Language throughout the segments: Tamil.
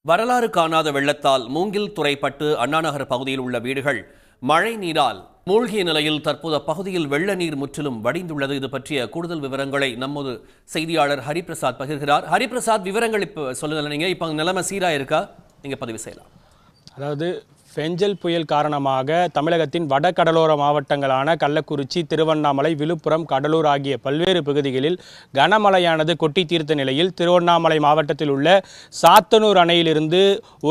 வரலாறு காணாத வெள்ளத்தால் மூங்கில் துறைப்பட்டு அண்ணாநகர் பகுதியில் உள்ள வீடுகள் மழை நீரால் மூழ்கிய நிலையில் தற்போது அப்பகுதியில் வெள்ள நீர் முற்றிலும் வடிந்துள்ளது. இது பற்றிய கூடுதல் விவரங்களை நமது செய்தியாளர் ஹரிபிரசாத் பகிர்கிறார். ஹரிபிரசாத், விவரங்கள் இப்ப சொல்லுங்க. நீங்க இப்ப நிலைமை சீரா இருக்கா? நீங்க பதிவு செய்யலாம். அதாவது பெஞ்சல் புயல் காரணமாக தமிழகத்தின் வட கடலோர மாவட்டங்களான கள்ளக்குறிச்சி, திருவண்ணாமலை, விழுப்புரம், கடலூர் ஆகிய பல்வேறு பகுதிகளில் கனமழையானது கொட்டி தீர்த்த நிலையில் திருவண்ணாமலை மாவட்டத்தில் உள்ள சாத்தனூர் அணையிலிருந்து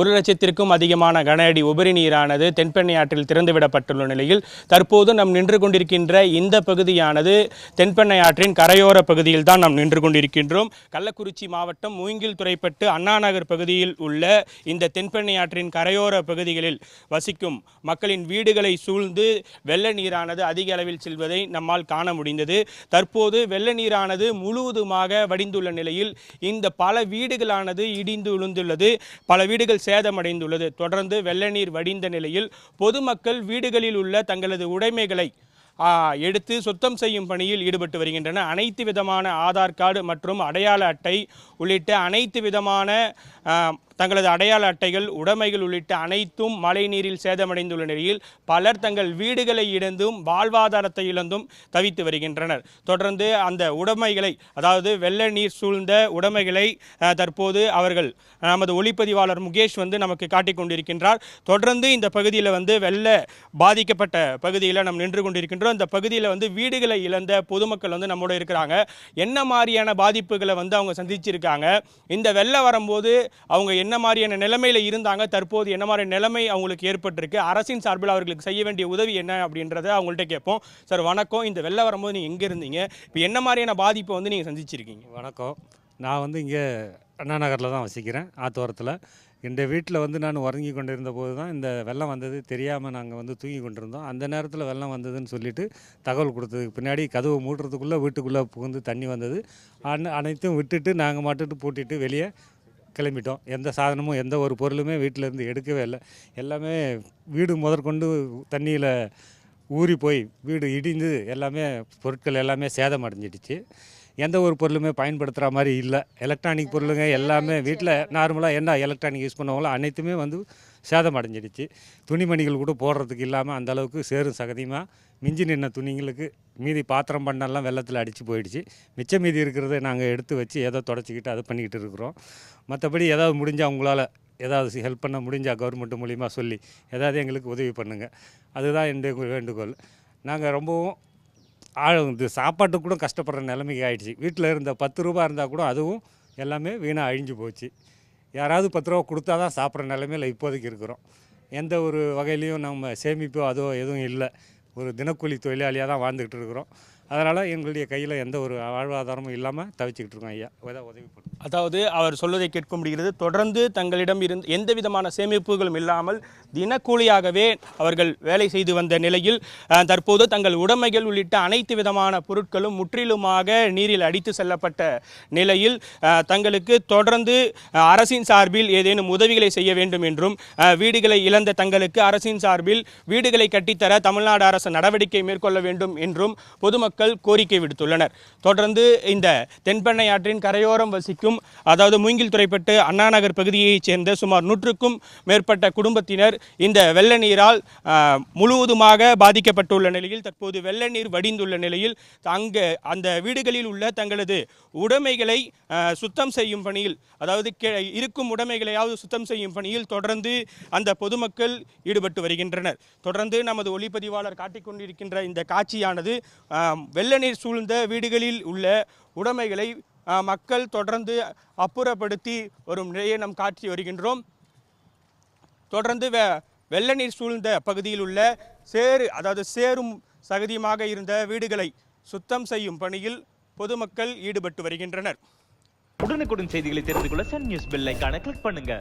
1 லட்சத்திற்கும் அதிகமான கன அடி உபரி நீரானது தென்பெண்ணை ஆற்றில் திறந்துவிடப்பட்டுள்ள நிலையில் தற்போது நாம் நின்று கொண்டிருக்கின்ற இந்த பகுதியானது தென்பெண்ணை ஆற்றின் கரையோர பகுதியில் தான் நாம் நின்று கொண்டிருக்கின்றோம். கள்ளக்குறிச்சி மாவட்டம் மூங்கில் துறைப்பட்டு அண்ணாநகர் பகுதியில் உள்ள இந்த தென்பெண்ணை ஆற்றின் கரையோர பகுதிகளில் வசிக்கும் மக்களின் வீடுகளை சூழ்ந்து வெள்ள நீரானது அதிக அளவில் செல்வதை நம்மால் காண முடிந்தது. தற்போது வெள்ள நீரானது முழுவதுமாக வடிந்துள்ள நிலையில் இந்த பல வீடுகளானது இடிந்து விழுந்துள்ளது, பல வீடுகள் சேதமடைந்துள்ளது. தொடர்ந்து வெள்ள நீர் வடிந்த நிலையில் பொதுமக்கள் வீடுகளில் உள்ள தங்களது உடைமைகளை எடுத்து சுத்தம் செய்யும் பணியில் ஈடுபட்டு வருகின்றன. அனைத்து விதமான ஆதார் கார்டு மற்றும் அடையாள அட்டை உள்ளிட்ட அனைத்து விதமான தங்களது அடையாள அட்டைகள், உடைமைகள் உள்ளிட்ட அனைத்தும் மழை நீரில் சேதமடைந்துள்ள நிலையில் பலர் தங்கள் வீடுகளை இழந்தும் வாழ்வாதாரத்தை இழந்தும் தவித்து வருகின்றனர். தொடர்ந்து அந்த உடைமைகளை, அதாவது வெள்ள நீர் சூழ்ந்த உடைமைகளை தற்போது அவர்கள் நமது ஒளிப்பதிவாளர் முகேஷ் நமக்கு காட்டிக் கொண்டிருக்கின்றார். தொடர்ந்து இந்த பகுதியில் வெள்ள பாதிக்கப்பட்ட பகுதியில் நாம் நின்று கொண்டிருக்கின்றோம். இந்த பகுதியில் வீடுகளை இழந்த பொதுமக்கள் நம்மோட இருக்கிறாங்க. என்ன மாதிரியான பாதிப்புகளை அவங்க சந்திச்சிருக்காங்க, இந்த வெள்ளம் வரும்போது அவங்க என்ன மாதிரியான நிலைமையில் இருந்தாங்க, தற்போது என்ன மாதிரி நிலைமை அவங்களுக்கு ஏற்பட்டிருக்கு, அரசின் சார்பில் அவர்களுக்கு செய்ய வேண்டிய உதவி என்ன அப்படின்றத அவங்கள்ட்ட கேட்போம். சார் வணக்கம். இந்த வெள்ளம் வரும்போது நீங்கள் எங்கே இருந்தீங்க, இப்போ என்ன மாதிரியான பாதிப்பை நீங்கள் சந்திச்சிருக்கீங்க? வணக்கம். நான் இங்கே அண்ணா நகரில் தான் வசிக்கிறேன், ஆத்தோரத்தில். இந்த வீட்டில் நான் உறங்கி கொண்டு இருந்த போது தான் இந்த வெள்ளம் வந்தது தெரியாமல் நாங்கள் தூங்கி கொண்டிருந்தோம். அந்த நேரத்தில் வெள்ளம் வந்ததுன்னு சொல்லிட்டு தகவல் கொடுத்ததுக்கு பின்னாடி கதவு மூடுறதுக்குள்ளே வீட்டுக்குள்ளே புகுந்து தண்ணி வந்தது. அனைத்தும் விட்டுட்டு நாங்கள் மட்டும் பூட்டிட்டு வெளியே கிளம்பிட்டோம். எந்த சாதனமும் எந்த ஒரு பொருளுமே வீட்டிலேருந்து எடுக்கவே இல்லை. எல்லாமே வீடு முதற்கொண்டு தண்ணியில் ஊறி போய் வீடு இடிந்து எல்லாமே பொருட்கள் எல்லாமே சேதம் அடைஞ்சிடுச்சு. எந்த ஒரு பொருளுமே பயன்படுத்துகிற மாதிரி இல்லை. எலக்ட்ரானிக் பொருளுங்க எல்லாமே வீட்டில் நார்மலாக என்ன எலக்ட்ரானிக் யூஸ் பண்ணுவாங்களோ அனைத்துமே சேதம் அடைஞ்சிடுச்சு. துணிமணிகள் கூட போடுறதுக்கு இல்லாமல் அந்தளவுக்கு சேரும் சகதியமாக மிஞ்சி நின்ன துணிங்களுக்கு மீதி பாத்திரம் பண்ணெல்லாம் வெள்ளத்தில் அடித்து போயிடுச்சு. மிச்சம் மீதி இருக்கிறத நாங்கள் எடுத்து வச்சு ஏதோ தொடச்சிக்கிட்டு அதை பண்ணிக்கிட்டு இருக்கிறோம். மற்றபடி ஏதாவது முடிஞ்சால் உங்களால் ஏதாவது ஹெல்ப் பண்ண முடிஞ்சால் கவர்மெண்ட் மூலிமா சொல்லி ஏதாவது எங்களுக்கு உதவி பண்ணுங்கள். அதுதான் என்னுடைய வேண்டுகோள். நாங்கள் ரொம்பவும் இது சாப்பாட்டுக்கு கூட கஷ்டப்படுற நிலைமைக்கு ஆகிடுச்சு. வீட்டில் இருந்த 10 ரூபா இருந்தால் கூட அதுவும் எல்லாமே வீணாக அழிஞ்சு போச்சு. யாராவது 10 ரூபா கொடுத்தா தான் சாப்பிட்ற நிலைமையில் இப்போதைக்கு இருக்கிறோம். எந்த ஒரு வகையிலையும் நம்ம சேமிப்போ அதோ எதுவும் இல்லை. ஒரு தினக்கூலி தொழிலாளியாக தான் வாழ்ந்துக்கிட்டு இருக்கிறோம். அதனால் எங்களுடைய கையில் எந்த ஒரு வாழ்வாதாரமும் இல்லாமல் தவிச்சிக்கிட்டு இருக்கோம். ஐயா ஏதாவது உதவி பண்ணும். அதாவது அவர் சொல்வதை கேட்க முடிகிறது. தொடர்ந்து தங்களிடம் இருந்து எந்த விதமான சேமிப்புகளும் இல்லாமல் தினக்கூலியாகவே அவர்கள் வேலை செய்து வந்த நிலையில் தற்போது தங்கள் உடைமைகள் உள்ளிட்ட அனைத்து விதமான பொருட்களும் முற்றிலுமாக நீரில் அடித்து செல்லப்பட்ட நிலையில் தங்களுக்கு தொடர்ந்து அரசின் சார்பில் ஏதேனும் உதவிகளை செய்ய வேண்டும் என்றும் வீடுகளை இழந்த தங்களுக்கு அரசின் சார்பில் வீடுகளை கட்டித்தர தமிழ்நாடு அரசு நடவடிக்கை மேற்கொள்ள வேண்டும் என்றும் பொதுமக்கள் கோரிக்கை விடுத்துள்ளனர். தொடர்ந்து இந்த தென்பெண்ணை ஆற்றின் கரையோரம் வசிக்கும், அதாவது மூங்கில் துறைப்பட்டு அண்ணாநகர் பகுதியைச் சேர்ந்த சுமார் 100க்கும் மேற்பட்ட குடும்பத்தினர் இந்த வெள்ள நீரால் முழுவதுமாக பாதிக்கப்பட்டுள்ள நிலையில் தற்போது வெள்ள நீர் வடிந்துள்ள நிலையில் அங்கு அந்த வீடுகளில் உள்ள தங்களது உடைமைகளை சுத்தம் செய்யும் பணியில், அதாவது இருக்கும் உடைமைகளையாவது சுத்தம் செய்யும் பணியில் தொடர்ந்து அந்த பொதுமக்கள் ஈடுபட்டு வருகின்றனர். தொடர்ந்து நமது ஒளிப்பதிவாளர் காட்டிக்கொண்டிருக்கின்ற இந்த காட்சியானது வெள்ள நீர் சூழ்ந்த வீடுகளில் உள்ள உடைமைகளை மக்கள் தொடர்ந்து அப்புறப்படுத்தி வரும் நிலையை நாம் காட்டி வருகின்றோம். தொடர்ந்து வெள்ள நீர் சூழ்ந்த பகுதியில் உள்ள சேரும் சகதியமாக இருந்த வீடுகளை சுத்தம் செய்யும் பணியில் பொதுமக்கள் ஈடுபட்டு வருகின்றனர். உடனுக்குடன் செய்திகளை தெரிந்து கொள்ள சன் நியூஸ் பெல் ஐகானை கிளிக் பண்ணுங்க.